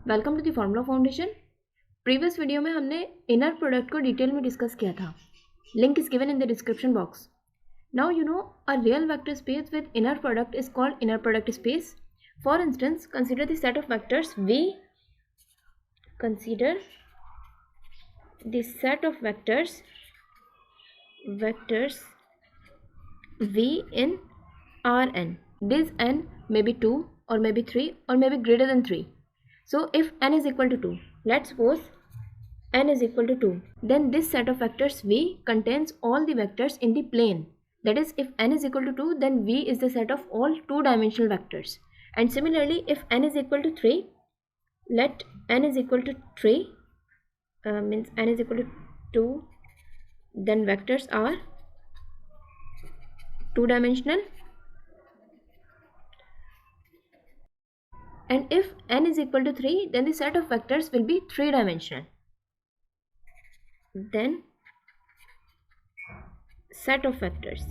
Welcome to the formula foundation. Previous video में हमने inner product को डिटेल में डिस्कस किया था। Link is given in the description box. Now you know a real vector space with inner product is called inner product space. For instance, consider the set of vectors V. Consider the set of vectors V in Rn. This n may be 2 or maybe 3 or maybe greater than 3. So if n is equal to 2, let's suppose n is equal to 2, then this set of vectors V contains all the vectors in the plane. That is, if n is equal to 2, then V is the set of all two-dimensional vectors. And similarly, if n is equal to 3, let n is equal to 3, means n is equal to 2, then vectors are two-dimensional. And if n is equal to 3, then the set of vectors will be three-dimensional. Then set of vectors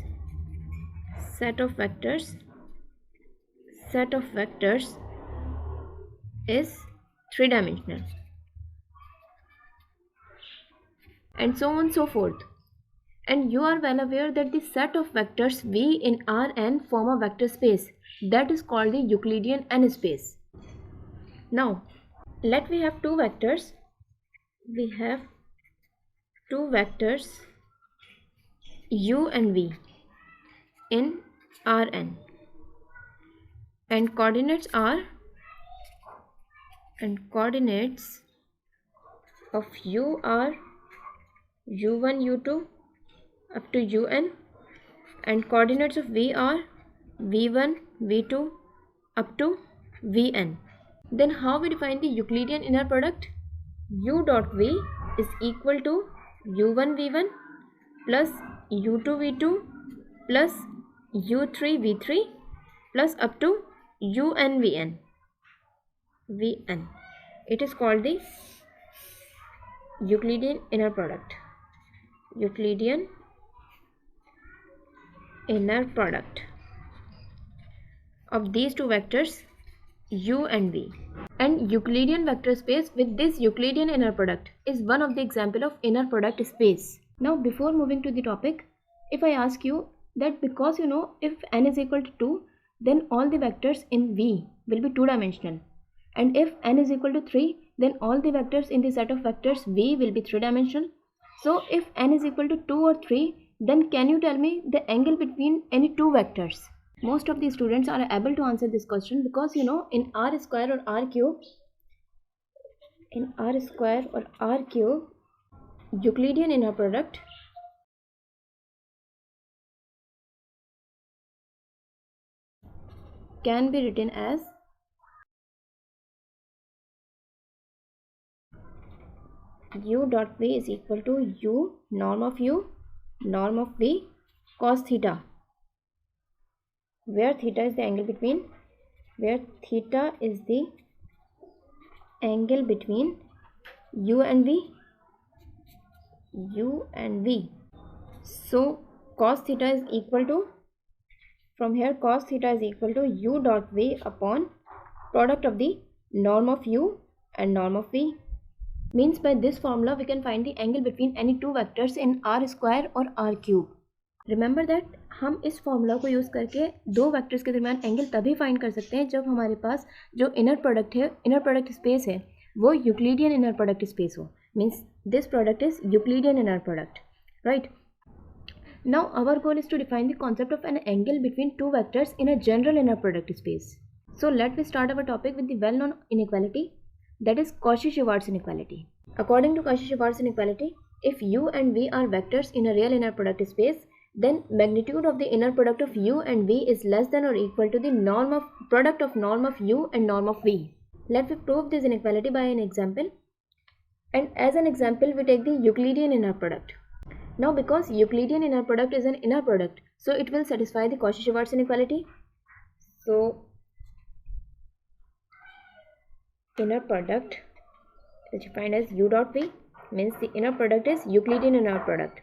is three-dimensional, and so on and so forth. And you are well aware that the set of vectors V in Rn form a vector space that is called the Euclidean n space. Now let we have two vectors. We have two vectors u and v in Rn, and coordinates of u are u1 u2 up to un, and coordinates of v are v1 v2 up to vn. Then how we define the Euclidean inner product? U dot v is equal to u1 v1 plus u2 v2 plus u3 v3 plus up to un vn. It is called the Euclidean inner product. Euclidean inner product of these two vectors u and v. And Euclidean vector space with this Euclidean inner product is one of the example of inner product space. Now before moving to the topic, if I ask you that, because you know, if n is equal to 2, then all the vectors in V will be two-dimensional, and if n is equal to 3, then all the vectors in the set of vectors V will be three-dimensional. So if n is equal to 2 or 3, then can you tell me the angle between any two vectors? Most of the students are able to answer this question, because you know, in r square or r cube, Euclidean inner product can be written as u dot v is equal to u norm of v cos theta, where theta is the angle between u and v. So cos theta is equal to, from here, cos theta is equal to u dot v upon product of the norm of u and norm of v. Means by this formula we can find the angle between any two vectors in r square or r cube. Remember that हम इस formula को use करके दो vectors के दरमियान angle तभी find कर सकते हैं जब हमारे पास जो इनर प्रोडक्ट स्पेस है वो यूक्लिडियन इनर प्रोडक्ट स्पेस हो. Means this product is Euclidean inner product, right? Now our goal is to define the concept of an angle between two vectors in a general inner product space. So let me start our topic with the well-known inequality, that is Cauchy-Schwarz inequality. According to Cauchy-Schwarz inequality, if u and v are vectors in a real inner product space, then magnitude of the inner product of u and v is less than or equal to the product of norm of u and norm of v. Let me prove this inequality by an example. And as an example, we take the Euclidean inner product. Now because Euclidean inner product is an inner product, so it will satisfy the Cauchy-Schwarz inequality. So inner product is defined as u dot v, means the inner product is Euclidean inner product.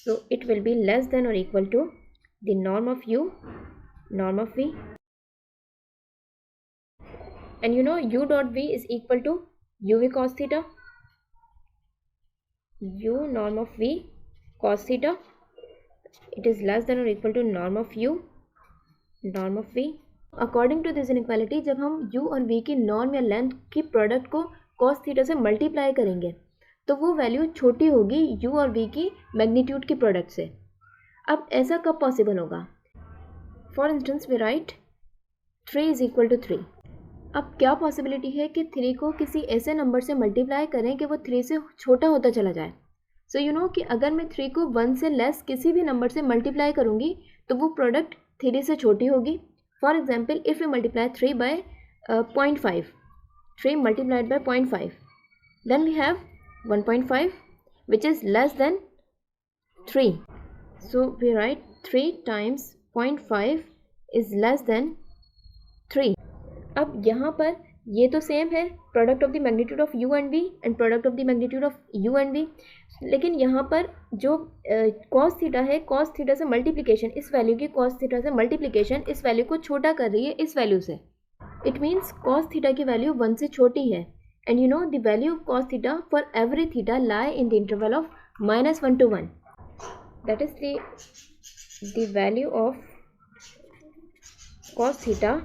So it will be less than or equal to the norm of u, norm of v. and you know u dot v is equal to uv cos theta, u norm of v cos theta, it is less than or equal to norm of u norm of v. According to this inequality जब हम u और v की norm या length की product को cos theta से multiply करेंगे तो वो वैल्यू छोटी होगी u और v की मैग्नीट्यूड की प्रोडक्ट से. अब ऐसा कब पॉसिबल होगा? For instance we write 3 is equal to 3. अब क्या पॉसिबिलिटी है कि 3 को किसी ऐसे नंबर से मल्टीप्लाई करें कि वो 3 से छोटा होता चला जाए. सो यू नो कि अगर मैं 3 को 1 से लेस किसी भी नंबर से मल्टीप्लाई करूँगी तो वो प्रोडक्ट 3 से छोटी होगी. For example if you multiply 3 by 0.5, 3 multiplied by 0.5, then we have 1.5 which is less than 3. So we write 3 times 0.5 is less than 3. अब यहाँ पर ये तो सेम है product of the magnitude of u and v and product of the magnitude of u and v, लेकिन यहाँ पर जो cos थीटा है, cos थीटा से मल्टीप्लिकेशन, इस वैल्यू की cos थीटा से मल्टीप्लिकेशन इस वैल्यू को छोटा कर रही है इस वैल्यू से. इट मीन्स cos थीटा की वैल्यू 1 से छोटी है and you know the value of cos theta for every theta lie in the interval of -1 to 1. That is the value of cos theta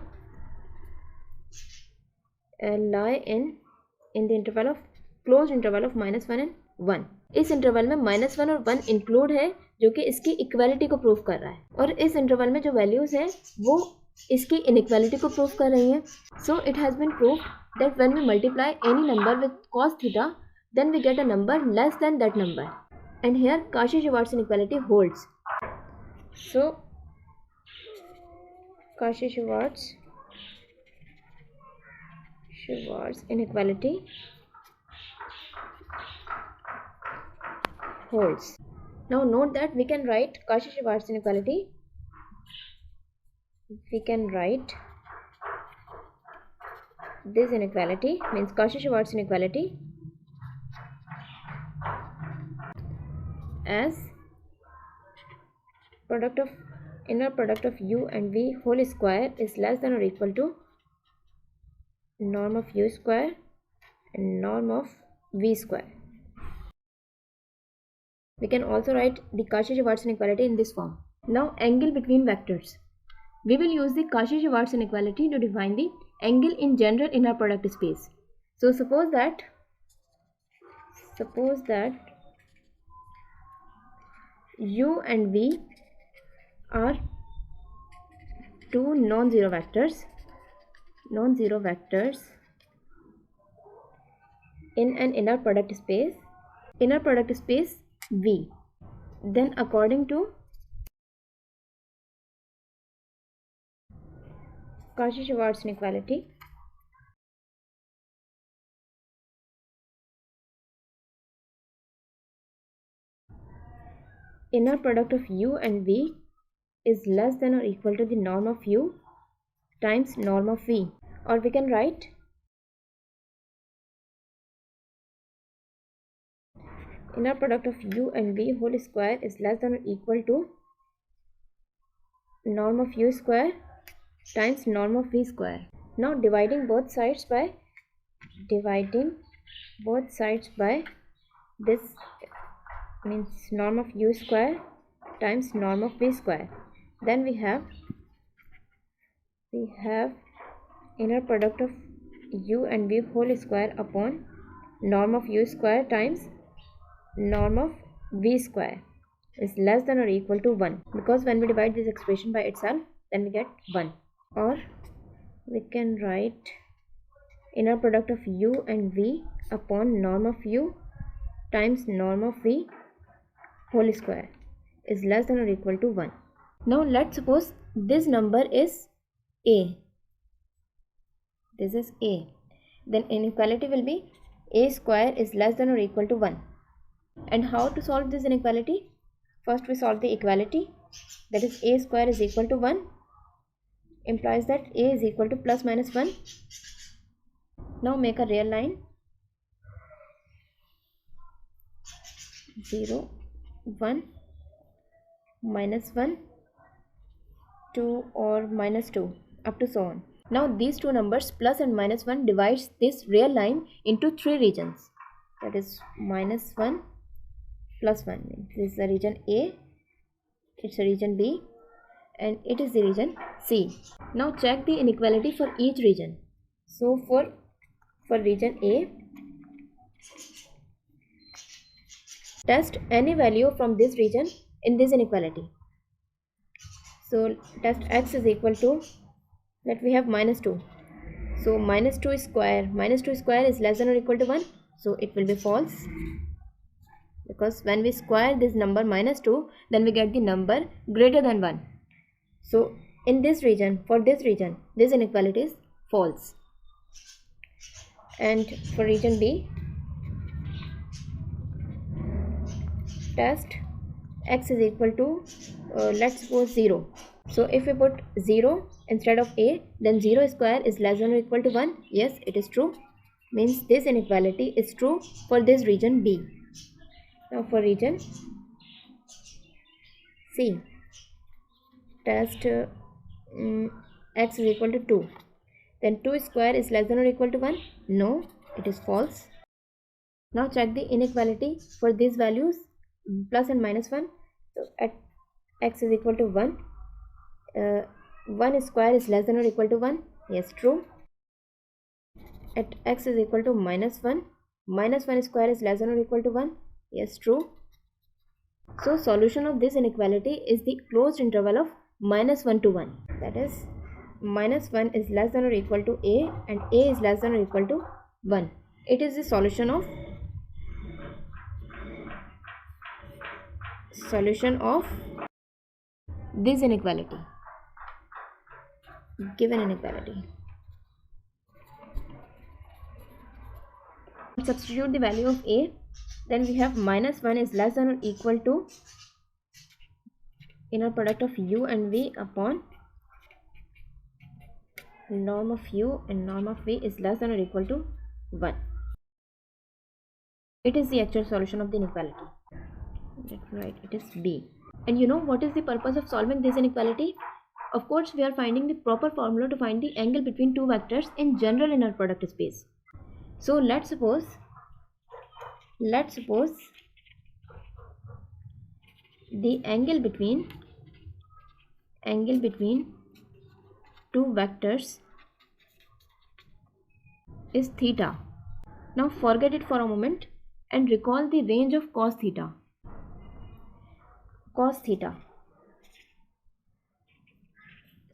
lie in the interval of closed interval of -1 and 1. इस interval में -1 और 1 include है जो कि इसकी equality को prove कर रहा है, और इस इंटरवल में जो वैल्यूज हैं वो इसकी इनइक्वालिटी को प्रूव कर रही हैं. So it has been prove that when we multiply any number with cos theta then we get a number less than that number, and here Cauchy-Schwarz inequality holds. So Cauchy-Schwarz inequality holds. Now note that we can write Cauchy-Schwarz inequality. We can write this inequality means Cauchy-Schwarz inequality as product of inner product of u and v whole square is less than or equal to norm of u square and norm of v square. We can also write the Cauchy-Schwarz inequality in this form. Now angle between vectors. We will use the Cauchy-Schwarz inequality to define the angle in general in our product space. So suppose that u and v are two non-zero vectors in an inner product space V. Then according to Cauchy-Schwarz inequality, inner product of u and v is less than or equal to the norm of u times norm of v, or we can write inner product of u and v whole square is less than or equal to norm of u square times norm of v square. Now dividing both sides by this means norm of u square times norm of v square, then we have inner product of u and v whole square upon norm of u square times norm of v square is less than or equal to 1, because when we divide this expression by itself then we get 1. Or we can write inner product of u and v upon norm of u times norm of v whole square is less than or equal to 1. Now let's suppose this number is a. This is a. Then inequality will be a square is less than or equal to 1. And how to solve this inequality? First we solve the equality, that is a square is equal to 1, implies that a is equal to plus minus 1. Now make a real line 0 1 -1 2 or -2 up to so on. Now these two numbers plus and minus 1 divides this real line into three regions. That is minus 1 plus 1 means this is the region A, it's a region B, and it is the region C. Now check the inequality for each region. So for region A, test any value from this region in this inequality. So test x is equal to, let we have minus 2. So minus 2 square is less than or equal to 1. So it will be false, because when we square this number minus 2, then we get the number greater than 1. So in this region, for this region, this inequality is false. And for region B, test x is equal to, let's suppose 0. So if we put 0 instead of A, then 0 square is less than or equal to 1. Yes, it is true. Means this inequality is true for this region B. Now for region C, test x is equal to 2. Then 2 square is less than or equal to 1. No, it is false. Now check the inequality for these values plus and minus 1. So at x is equal to 1, 1 square is less than or equal to 1. Yes, true. At x is equal to minus 1 square is less than or equal to 1. Yes, true. So solution of this inequality is the closed interval of minus 1 to 1. That is, minus 1 is less than or equal to A and A is less than or equal to 1. It is the solution of this inequality, given inequality. Substitute the value of A, then we have minus 1 is less than or equal to inner product of U and V upon norm of U, and norm of V is less than or equal to 1. It is the actual solution of the inequality. Right, it is B. And you know what is the purpose of solving this inequality? Of course, we are finding the proper formula to find the angle between two vectors in general inner product space. So let's suppose the angle between two vectors is theta. Now forget it for a moment and recall the range of cos theta.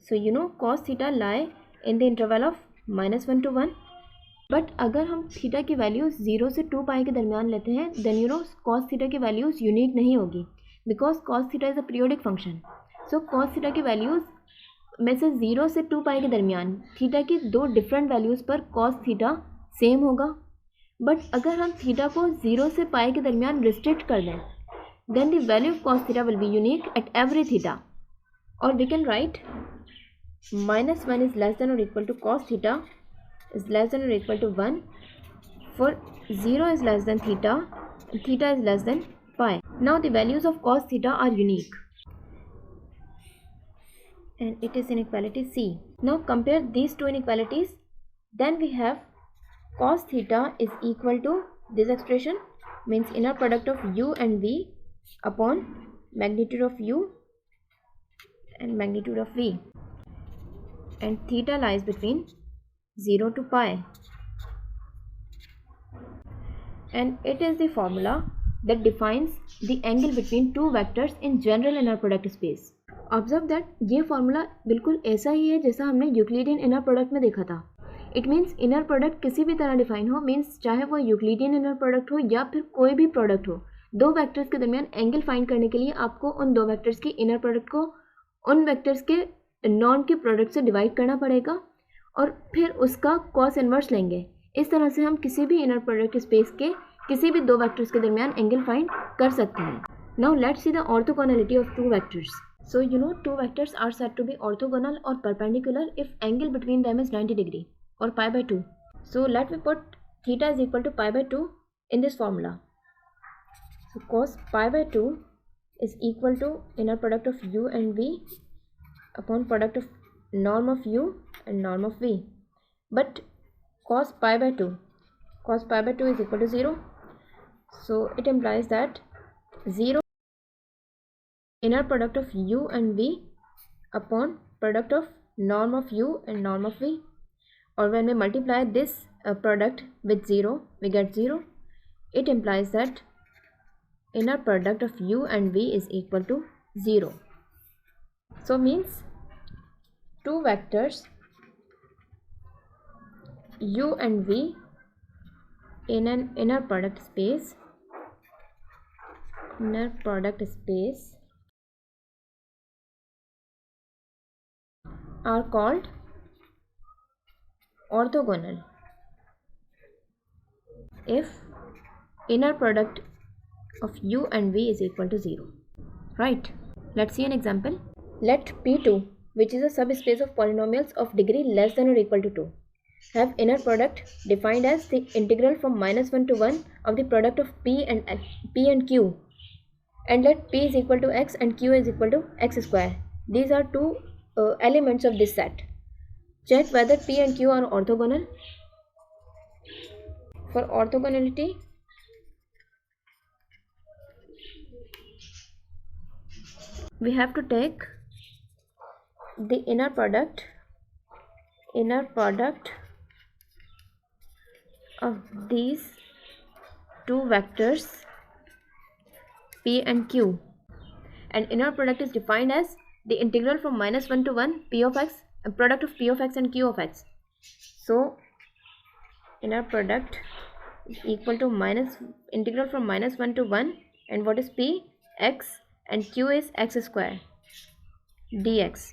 So you know cos theta lie in the interval of minus 1 to 1. But अगर हम theta की values 0 से 2 पाई के दरमियान लेते हैं, then you know cos theta की values unique नहीं होगी, because cos theta is a periodic function. So cos theta की वैल्यूज़ में से 0 से 2 पाई के दरमियान थीटा की दो डिफरेंट वैल्यूज़ पर कॉस थीटा सेम होगा. बट अगर हम थीटा को 0 से पाई के दरमियान रिस्ट्रिक्ट कर दें, then the value of cos theta will be unique at every theta. और we can write minus 1 is less than or equal to cos theta is less than or equal to 1 for 0 is less than theta and theta is less than pi. Now the values of cos theta are unique and it is inequality C. Now compare these two inequalities, then we have cos theta is equal to this expression, means inner product of u and v upon magnitude of u and magnitude of v, and theta lies between 0 to pi, and it is the formula that defines the angle between two vectors in general inner product space. Observe that ये formula बिल्कुल ऐसा ही है जैसा हमने Euclidean inner product में देखा था. It means inner product किसी भी तरह डिफाइन हो, मीन्स चाहे वो यूक्लिडियन इनर प्रोडक्ट हो या फिर कोई भी प्रोडक्ट हो, दो वेक्टर्स के दरमियान एंगल फाइंड करने के लिए आपको उन दो वेक्टर्स की इनर प्रोडक्ट को उन वेक्टर्स के नॉर्म के प्रोडक्ट से डिवाइड करना पड़ेगा और फिर उसका कॉस इनवर्स लेंगे. इस तरह से हम किसी भी इनर प्रोडक्ट स्पेस के किसी भी दो वेक्टर्स के दरमियान एंगल फाइंड कर सकते हैं. Now let's see the orthogonality of two vectors. So you know two vectors are said to be orthogonal or perpendicular if angle between them is 90 degree or pi by 2. So let we put theta is equal to pi by 2 in this formula. So cos pi by 2 is equal to inner product of u and v upon product of norm of u and norm of v. But cos pi by 2 is equal to 0. So it implies that 0 inner product of u and v upon product of norm of u and norm of v. Or when we multiply this product with 0, we get 0. It implies that inner product of u and v is equal to 0. So means two vectors u and v in an inner product space are called orthogonal if inner product of u and v is equal to 0. Right? Let's see an example. Let P2, which is a subspace of polynomials of degree less than or equal to 2, have inner product defined as the integral from -1 to 1 of the product of P and Q, and let P is equal to x and Q is equal to x square. These are two elements of this set. Check whether P and Q are orthogonal. For orthogonality, we have to take the inner product of these two vectors P and Q, and inner product is defined as the integral from -1 to 1 P of x, a product of P of x and Q of x. So inner product is equal to integral from -1 to 1, and what is P? X, and Q is x square dx.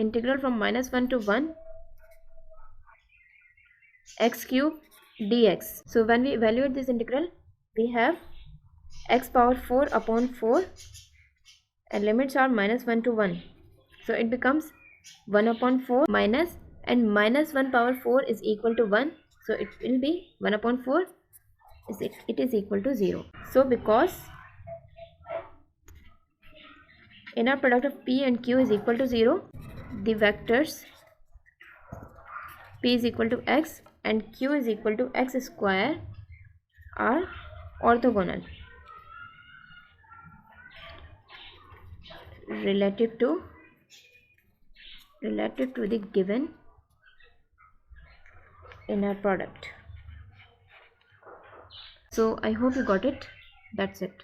Integral from -1 to 1 x cube dx. So when we evaluate this integral, we have x power 4 upon 4, and limits are -1 to 1. So it becomes 1 upon 4 minus, and -1 power 4 is equal to 1. So it will be 1 upon 4 it is equal to 0. So because inner product of P and Q is equal to 0, the vectors P is equal to x and Q is equal to x square are orthogonal relative to the given inner product. So I hope you got it. That's it.